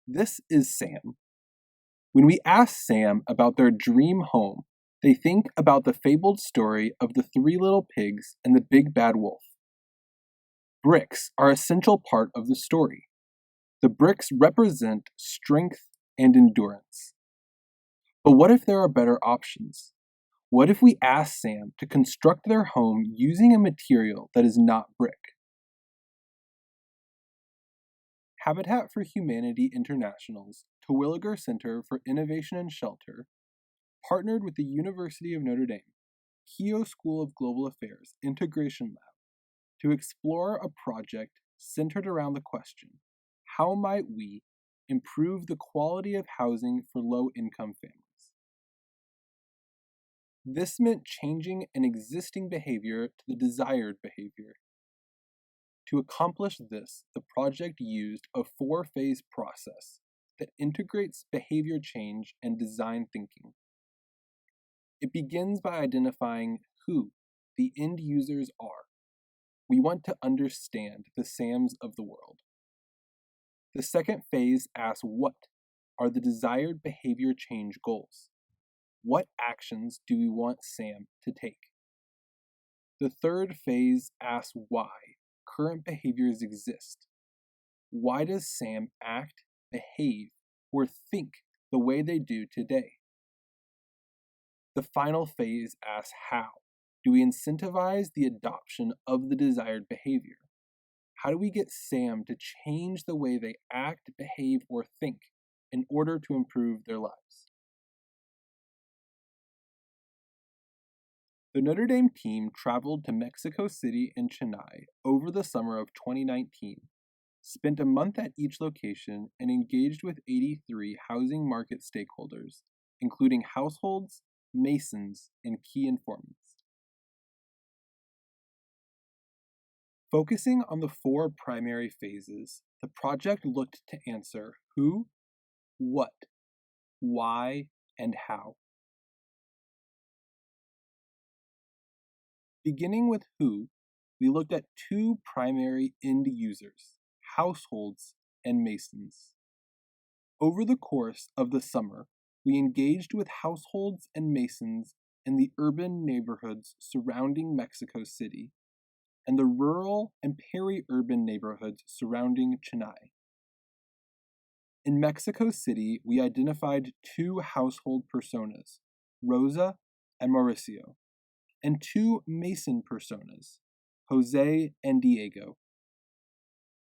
This is Sam. When we ask Sam about their dream home, they think about the fabled story of the three little pigs and the big bad wolf. Bricks are an essential part of the story. The bricks represent strength and endurance. But what if there are better options? What if we ask Sam to construct their home using a material that is not brick? Habitat for Humanity International's Terwillger Center for Innovation and Shelter partnered with the University of Notre Dame, Keough School of Global Affairs Integration Lab to explore a project centered around the question, how might we improve the quality of housing for low-income families? This meant changing an existing behavior to the desired behavior. To accomplish this, the project used a four-phase process that integrates behavior change and design thinking. It begins by identifying who the end users are. We want to understand the Sams of the world. The second phase asks what are the desired behavior change goals? What actions do we want Sam to take? The third phase asks why current behaviors exist. Why does Sam act, behave, or think the way they do today? The final phase asks how do we incentivize the adoption of the desired behavior? How do we get Sam to change the way they act, behave, or think in order to improve their lives? The Notre Dame team traveled to Mexico City and Chennai over the summer of 2019, spent a month at each location, and engaged with 83 housing market stakeholders, including households, masons, and key informants. Focusing on the four primary phases, the project looked to answer who, what, why, and how. Beginning with who, we looked at two primary end users, households and masons. Over the course of the summer, we engaged with households and masons in the urban neighborhoods surrounding Mexico City and the rural and peri-urban neighborhoods surrounding Chennai. In Mexico City, we identified two household personas, Rosa and Mauricio, and two Mason personas, Jose and Diego.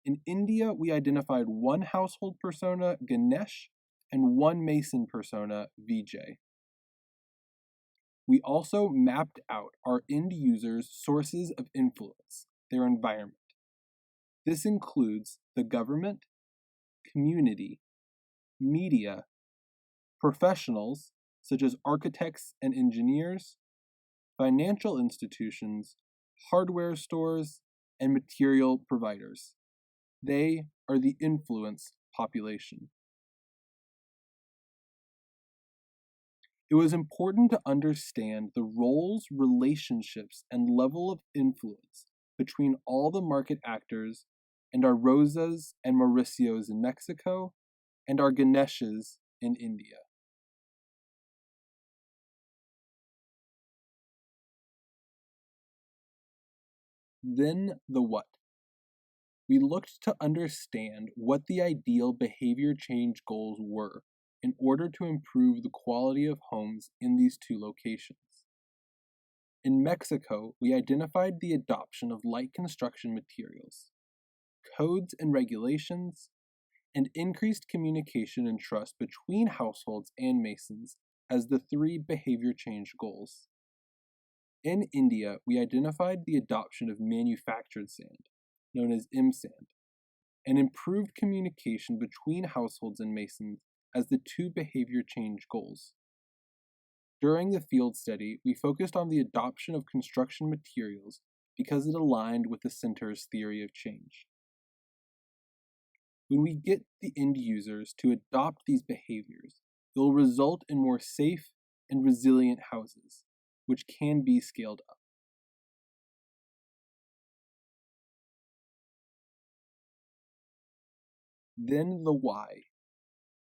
In India, we identified one household persona, Ganesh, and one Mason persona, Vijay. We also mapped out our end users' sources of influence, their environment. This includes the government, community, media, professionals such as architects and engineers, financial institutions, hardware stores, and material providers. They are the influence population. It was important to understand the roles, relationships, and level of influence between all the market actors and our Rosas and Mauricios in Mexico and our Ganeshas in India. Then the what. We looked to understand what the ideal behavior change goals were in order to improve the quality of homes in these two locations. In Mexico, we identified the adoption of light construction materials, codes and regulations, and increased communication and trust between households and masons as the three behavior change goals. In India, we identified the adoption of manufactured sand, known as M-sand, and improved communication between households and masons as the two behavior change goals. During the field study, we focused on the adoption of construction materials because it aligned with the center's theory of change. When we get the end users to adopt these behaviors, it will result in more safe and resilient houses, which can be scaled up. Then the why.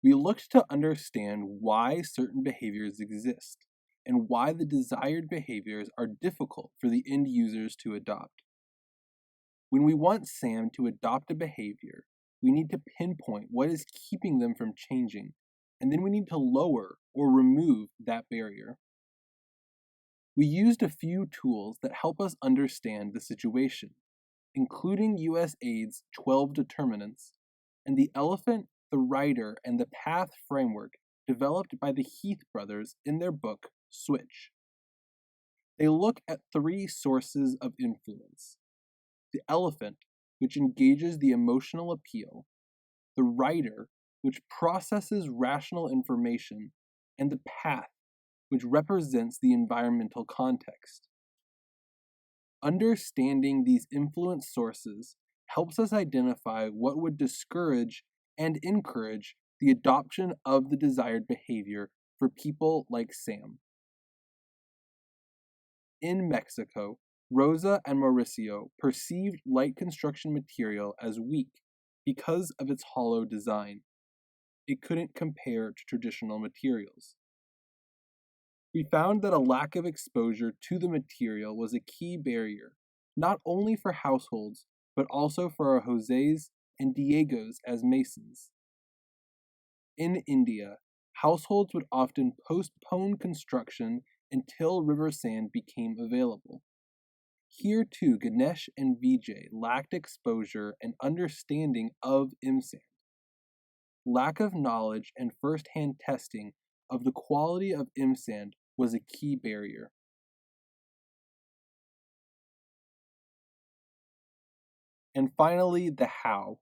We looked to understand why certain behaviors exist and why the desired behaviors are difficult for the end users to adopt. When we want SAM to adopt a behavior, we need to pinpoint what is keeping them from changing, and then we need to lower or remove that barrier. We used a few tools that help us understand the situation, including USAID's 12 determinants and the elephant, the rider, and the path framework developed by the Heath brothers in their book, Switch. They look at three sources of influence: the elephant, which engages the emotional appeal, the rider, which processes rational information, and the path, which represents the environmental context. Understanding these influence sources helps us identify what would discourage and encourage the adoption of the desired behavior for people like Sam. In Mexico, Rosa and Mauricio perceived light construction material as weak because of its hollow design. It couldn't compare to traditional materials. We found that a lack of exposure to the material was a key barrier, not only for households, but also for our Jose's and Diegos as masons. In India, households would often postpone construction until river sand became available. Here too, Ganesh and Vijay lacked exposure and understanding of IMSAND. Lack of knowledge and first-hand testing of the quality of IMSAND was a key barrier. And finally, the how.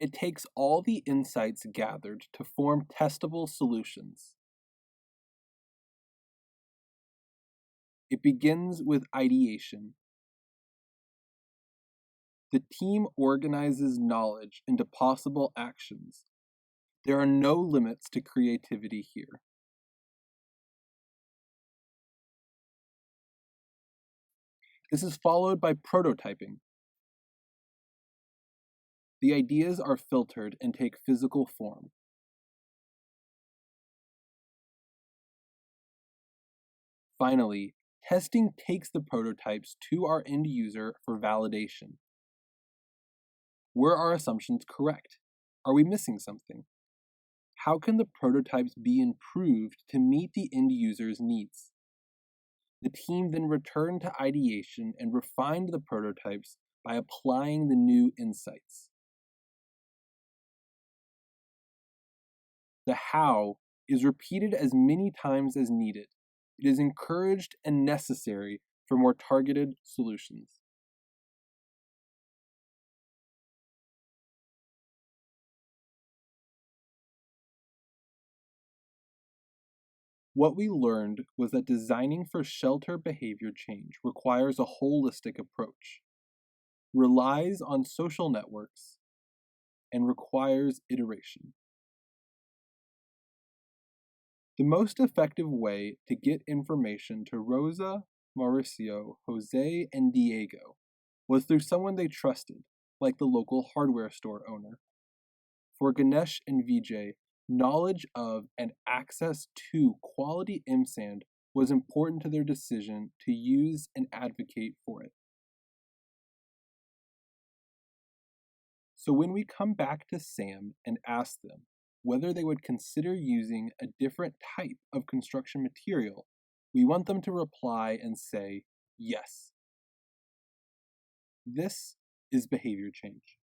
It takes all the insights gathered to form testable solutions. It begins with ideation. The team organizes knowledge into possible actions. There are no limits to creativity here. This is followed by prototyping. The ideas are filtered and take physical form. Finally, testing takes the prototypes to our end user for validation. Were our assumptions correct? Are we missing something? How can the prototypes be improved to meet the end user's needs? The team then returned to ideation and refined the prototypes by applying the new insights. The how is repeated as many times as needed. It is encouraged and necessary for more targeted solutions. What we learned was that designing for shelter behavior change requires a holistic approach, relies on social networks, and requires iteration. The most effective way to get information to Rosa, Mauricio, Jose, and Diego was through someone they trusted, like the local hardware store owner. For Ganesh and Vijay, knowledge of and access to quality IMSAND was important to their decision to use and advocate for it. So when we come back to SAM and ask them whether they would consider using a different type of construction material, we want them to reply and say yes. This is behavior change.